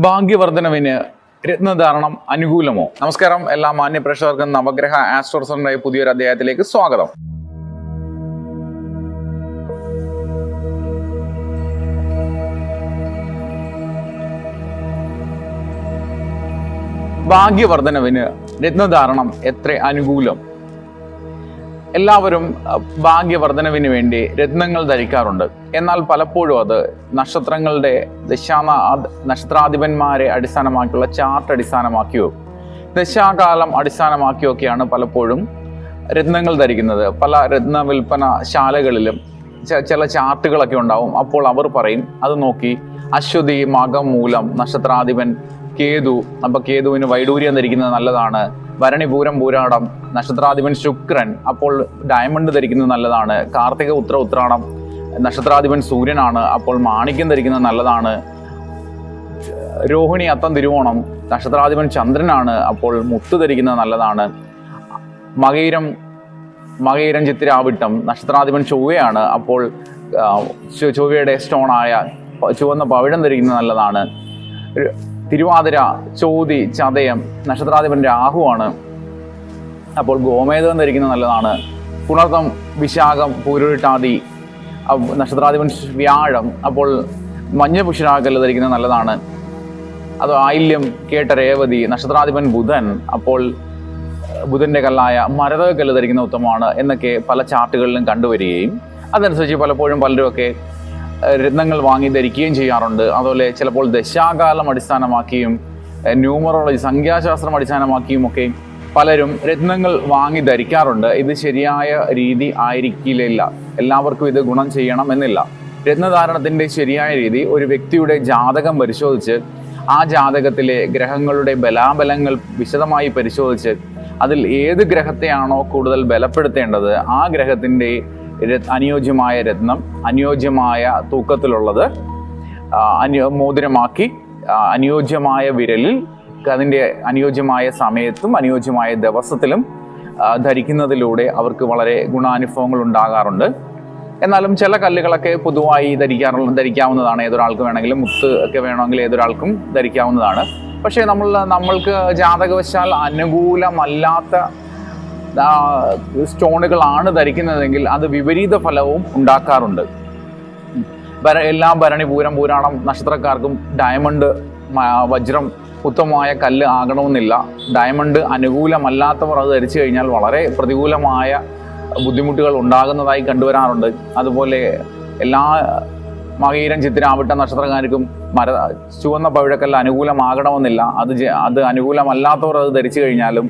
ഭാഗ്യവർദ്ധനവിന് രത്നധാരണം അനുകൂലമോ? നമസ്കാരം, എല്ലാ മാന്യ പ്രേക്ഷകർക്കും നവഗ്രഹ ആസ്ട്രോസറിന്റെ പുതിയൊരു അധ്യായത്തിലേക്ക് സ്വാഗതം. ഭാഗ്യവർദ്ധനവിന് രത്നധാരണം എത്ര അനുകൂലം? എല്ലാവരും ഭാഗ്യവർദ്ധനവിന് വേണ്ടി രത്നങ്ങൾ ധരിക്കാറുണ്ട്. എന്നാൽ പലപ്പോഴും അത് നക്ഷത്രങ്ങളുടെ നക്ഷത്രാധിപന്മാരെ അടിസ്ഥാനമാക്കിയുള്ള ചാർട്ട് അടിസ്ഥാനമാക്കിയോ ദശാകാലം അടിസ്ഥാനമാക്കിയോ ഒക്കെയാണ് പലപ്പോഴും രത്നങ്ങൾ ധരിക്കുന്നത്. പല രത്ന വിൽപ്പന ശാലകളിലും ചില ചാർട്ടുകളൊക്കെ ഉണ്ടാവും. അപ്പോൾ അവർ പറയും, അത് നോക്കി അശ്വതി, മകം, മൂലം നക്ഷത്രാധിപൻ കേതു, അപ്പൊ കേതുവിന് വൈഡൂര്യം ധരിക്കുന്നത് നല്ലതാണ്. ഭരണി, പൂരം, പൂരാടം നക്ഷത്രാധിപൻ ശുക്രൻ, അപ്പോൾ ഡയമണ്ട് ധരിക്കുന്നത് നല്ലതാണ്. കാർത്തിക, ഉത്ര, ഉത്രാടം നക്ഷത്രാധിപൻ സൂര്യനാണ്, അപ്പോൾ മാണിക്യം ധരിക്കുന്നത് നല്ലതാണ്. രോഹിണി, അത്തം, തിരുവോണം നക്ഷത്രാധിപൻ ചന്ദ്രനാണ്, അപ്പോൾ മുത്ത് ധരിക്കുന്നത് നല്ലതാണ്. മകയിരം, ചിത്തിരാവിട്ടം നക്ഷത്രാധിപൻ ചൊവ്വയാണ്, അപ്പോൾ ചൊവ്വയുടെ സ്റ്റോണായ ചുവന്ന പവിഴം ധരിക്കുന്നത് നല്ലതാണ്. തിരുവാതിര, ചോതി, ചതയം നക്ഷത്രാധിപൻ രാഹുവാണ്, അപ്പോൾ ഗോമേതകം ധരിക്കുന്നത് നല്ലതാണ്. പുണർതം, വിശാഖം, പൂരുരുട്ടാതി നക്ഷത്രാധിപൻ വ്യാഴം, അപ്പോൾ മഞ്ഞ പുഷ്യരാഗക്കല്ല് ധരിക്കുന്നത് നല്ലതാണ്. അത് ആയില്യം, കേട്ട, രേവതി നക്ഷത്രാധിപൻ ബുധൻ, അപ്പോൾ ബുധന്റെ കല്ലായ മരതകക്കല്ല് ധരിക്കുന്ന ഉത്തമമാണ് എന്നൊക്കെ പല ചാർട്ടുകളിലും കണ്ടുവരികയും അതനുസരിച്ച് പലപ്പോഴും പലരുമൊക്കെ രത്നങ്ങൾ വാങ്ങി ധരിക്കുകയും ചെയ്യാറുണ്ട്. അതുപോലെ ചിലപ്പോൾ ദശാകാലം അടിസ്ഥാനമാക്കിയും ന്യൂമറോളജി, സംഖ്യാശാസ്ത്രം അടിസ്ഥാനമാക്കിയും ഒക്കെ പലരും രത്നങ്ങൾ വാങ്ങി ധരിക്കാറുണ്ട്. ഇത് ശരിയായ രീതി ആയിരിക്കില്ല. എല്ലാവർക്കും ഇത് ഗുണം ചെയ്യണം എന്നില്ല. രത്നധാരണത്തിൻ്റെ ശരിയായ രീതി ഒരു വ്യക്തിയുടെ ജാതകം പരിശോധിച്ച് ആ ജാതകത്തിലെ ഗ്രഹങ്ങളുടെ ബലാബലങ്ങൾ വിശദമായി പരിശോധിച്ച് അതിൽ ഏത് ഗ്രഹത്തെയാണോ കൂടുതൽ ബലപ്പെടുത്തേണ്ടത് ആ ഗ്രഹത്തിൻ്റെ അനുയോജ്യമായ രത്നം, അനുയോജ്യമായ തൂക്കത്തിലുള്ളത് മോതിരമാക്കി അനുയോജ്യമായ വിരലിൽ അതിൻ്റെ അനുയോജ്യമായ സമയത്തും അനുയോജ്യമായ ദിവസത്തിലും ധരിക്കുന്നതിലൂടെ അവർക്ക് വളരെ ഗുണാനുഭവങ്ങൾ ഉണ്ടാകാറുണ്ട്. എന്നാലും ചില കല്ലുകളൊക്കെ പൊതുവായി ധരിക്കാവുന്നതാണ്. ഏതൊരാൾക്ക് വേണമെങ്കിലും, മുത്ത് ഒക്കെ വേണമെങ്കിൽ ഏതൊരാൾക്കും ധരിക്കാവുന്നതാണ്. പക്ഷേ നമ്മൾക്ക് ജാതകവശാൽ അനുകൂലമല്ലാത്ത സ്റ്റോണുകളാണ് ധരിക്കുന്നതെങ്കിൽ അത് വിപരീത ഫലവും ഉണ്ടാക്കാറുണ്ട്. എല്ലാ ഭരണി, പൂരം, പൂരാടം നക്ഷത്രക്കാർക്കും ഡയമണ്ട്, വജ്രം ഉത്തമമായ കല്ല് ആകണമെന്നില്ല. ഡയമണ്ട് അനുകൂലമല്ലാത്തവർ അത് ധരിച്ചു കഴിഞ്ഞാൽ വളരെ പ്രതികൂലമായ ബുദ്ധിമുട്ടുകൾ ഉണ്ടാകുന്നതായി കണ്ടുവരാറുണ്ട്. അതുപോലെ എല്ലാ മകയിരം, ചിത്തിരാവിട്ട നക്ഷത്രക്കാർക്കും ചുവന്ന പവിഴക്കല്ല് അനുകൂലമാകണമെന്നില്ല. അത് അനുകൂലമല്ലാത്തവർ അത് ധരിച്ചു കഴിഞ്ഞാലും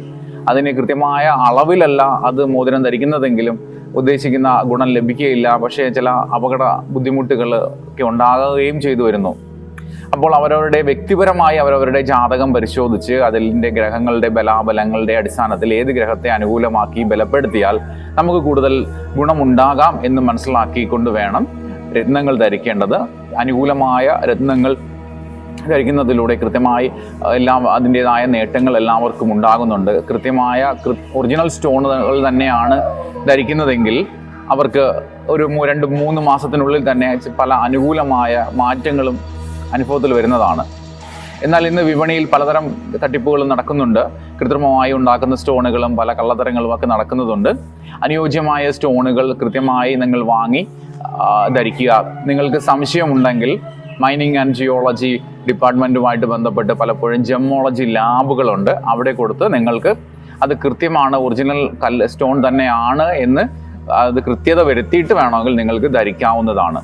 അതിന് കൃത്യമായ അളവിലല്ല അത് മോതിരം ധരിക്കുന്നതെങ്കിലും ഉദ്ദേശിക്കുന്ന ഗുണം ലഭിക്കുകയില്ല. പക്ഷേ ചില അപകട ബുദ്ധിമുട്ടുകൾ ഒക്കെ ഉണ്ടാകുകയും ചെയ്തു വരുന്നു. അപ്പോൾ അവരവരുടെ വ്യക്തിപരമായി അവരവരുടെ ജാതകം പരിശോധിച്ച് അതിൻ്റെ ഗ്രഹങ്ങളുടെ ബലാബലങ്ങളുടെ അടിസ്ഥാനത്തിൽ ഏത് ഗ്രഹത്തെ അനുകൂലമാക്കി ബലപ്പെടുത്തിയാൽ നമുക്ക് കൂടുതൽ ഗുണമുണ്ടാകാം എന്ന് മനസ്സിലാക്കിക്കൊണ്ട് വേണം രത്നങ്ങൾ ധരിക്കേണ്ടത്. അനുകൂലമായ രത്നങ്ങൾ ധരിക്കുന്നതിലൂടെ കൃത്യമായി അതിൻ്റെതായ നേട്ടങ്ങൾ എല്ലാവർക്കും ഉണ്ടാകുന്നുണ്ട്. കൃത്യമായ ഒറിജിനൽ സ്റ്റോണുകൾ തന്നെയാണ് ധരിക്കുന്നതെങ്കിൽ അവർക്ക് ഒരു 2-3 മാസത്തിനുള്ളിൽ തന്നെ പല അനുകൂലമായ മാറ്റങ്ങളും അനുഭവത്തിൽ വരുന്നതാണ്. എന്നാൽ ഇന്ന് വിപണിയിൽ പലതരം തട്ടിപ്പുകളും നടക്കുന്നുണ്ട്. കൃത്രിമമായി ഉണ്ടാക്കുന്ന സ്റ്റോണുകളും പല കള്ളത്തരങ്ങളും ഒക്കെ നടക്കുന്നതുണ്ട്. അനുയോജ്യമായ സ്റ്റോണുകൾ കൃത്യമായി നിങ്ങൾ വാങ്ങി ധരിക്കുക. നിങ്ങൾക്ക് സംശയമുണ്ടെങ്കിൽ മൈനിങ് ആൻഡ് ജിയോളജി ഡിപ്പാർട്ട്മെൻറ്റുമായിട്ട് ബന്ധപ്പെട്ട് പലപ്പോഴും ജെമ്മോളജി ലാബുകളുണ്ട്. അവിടെ കൊടുത്ത് നിങ്ങൾക്ക് അത് കൃത്യമാണ്, ഒറിജിനൽ സ്റ്റോൺ തന്നെയാണ് എന്ന് അത് കൃത്യത വരുത്തിയിട്ട് വേണമെങ്കിൽ നിങ്ങൾക്ക് ധരിക്കാവുന്നതാണ്.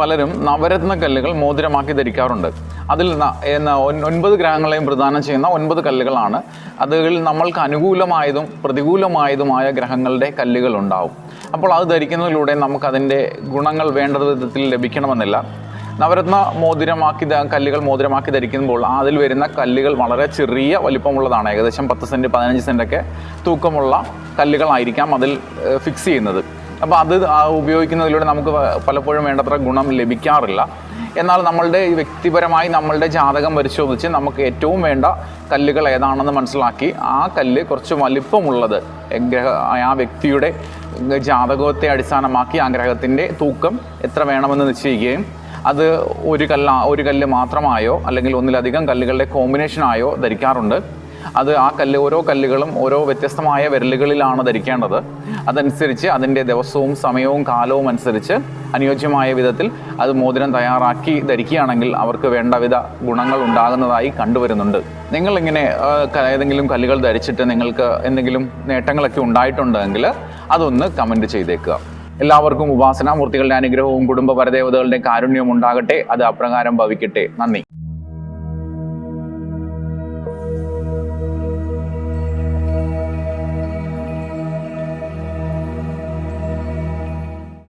പലരും നവരത്ന കല്ലുകൾ മോതിരമാക്കി ധരിക്കാറുണ്ട്. അതിൽ 9 ഗ്രഹങ്ങളെയും പ്രദാനം ചെയ്യുന്ന 9 കല്ലുകളാണ്. അതിൽ നമ്മൾക്ക് അനുകൂലമായതും പ്രതികൂലമായതുമായ ഗ്രഹങ്ങളുടെ കല്ലുകൾ ഉണ്ടാവും. അപ്പോൾ അത് ധരിക്കുന്നതിലൂടെ നമുക്കതിൻ്റെ ഗുണങ്ങൾ വേണ്ട വിധത്തിൽ ലഭിക്കണമെന്നില്ല. നവരത്ന കല്ലുകൾ മോതിരമാക്കി ധരിക്കുമ്പോൾ അതിൽ വരുന്ന കല്ലുകൾ വളരെ ചെറിയ വലിപ്പമുള്ളതാണ്. ഏകദേശം 10 സെൻറ്റ് 15 സെൻറ്റൊക്കെ തൂക്കമുള്ള കല്ലുകളായിരിക്കാം അതിൽ ഫിക്സ് ചെയ്യുന്നത്. അപ്പോൾ അത് ഉപയോഗിക്കുന്നതിലൂടെ നമുക്ക് പലപ്പോഴും വേണ്ടത്ര ഗുണം ലഭിക്കാറില്ല. എന്നാൽ വ്യക്തിപരമായി നമ്മളുടെ ജാതകം പരിശോധിച്ച് നമുക്ക് ഏറ്റവും വേണ്ട കല്ലുകൾ ഏതാണെന്ന് മനസ്സിലാക്കി ആ കല്ല് കുറച്ച് വലിപ്പമുള്ളത് ആ വ്യക്തിയുടെ ജാതകത്തെ അടിസ്ഥാനമാക്കി ആ ഗ്രഹത്തിൻ്റെ തൂക്കം എത്ര വേണമെന്ന് നിശ്ചയിക്കുകയും അത് ഒരു കല്ല് മാത്രമായോ അല്ലെങ്കിൽ ഒന്നിലധികം കല്ലുകളുടെ കോമ്പിനേഷനായോ ധരിക്കാറുണ്ട്. അത് ഓരോ കല്ലുകളും ഓരോ വ്യത്യസ്തമായ വിരലുകളിലാണ് ധരിക്കേണ്ടത്. അതനുസരിച്ച് അതിൻ്റെ ദിവസവും സമയവും കാലവും അനുസരിച്ച് അനുയോജ്യമായ വിധത്തിൽ അത് മോതിരം തയ്യാറാക്കി ധരിക്കുകയാണെങ്കിൽ അവർക്ക് വേണ്ടവിധ ഗുണങ്ങൾ ഉണ്ടാകുന്നതായി കണ്ടുവരുന്നുണ്ട്. നിങ്ങളിങ്ങനെ ഏതെങ്കിലും കല്ലുകൾ ധരിച്ചിട്ട് നിങ്ങൾക്ക് എന്തെങ്കിലും നേട്ടങ്ങളൊക്കെ ഉണ്ടായിട്ടുണ്ടെങ്കിൽ അതൊന്ന് കമൻറ്റ് ചെയ്തേക്കുക. എല്ലാവർക്കും ഉപാസനാമൂർത്തികളുടെ അനുഗ്രഹവും കുടുംബ പരദേവതകളുടെ കാരുണ്യവും ഉണ്ടാകട്ടെ. അത് അപ്രകാരം ഭവിക്കട്ടെ. നന്ദി.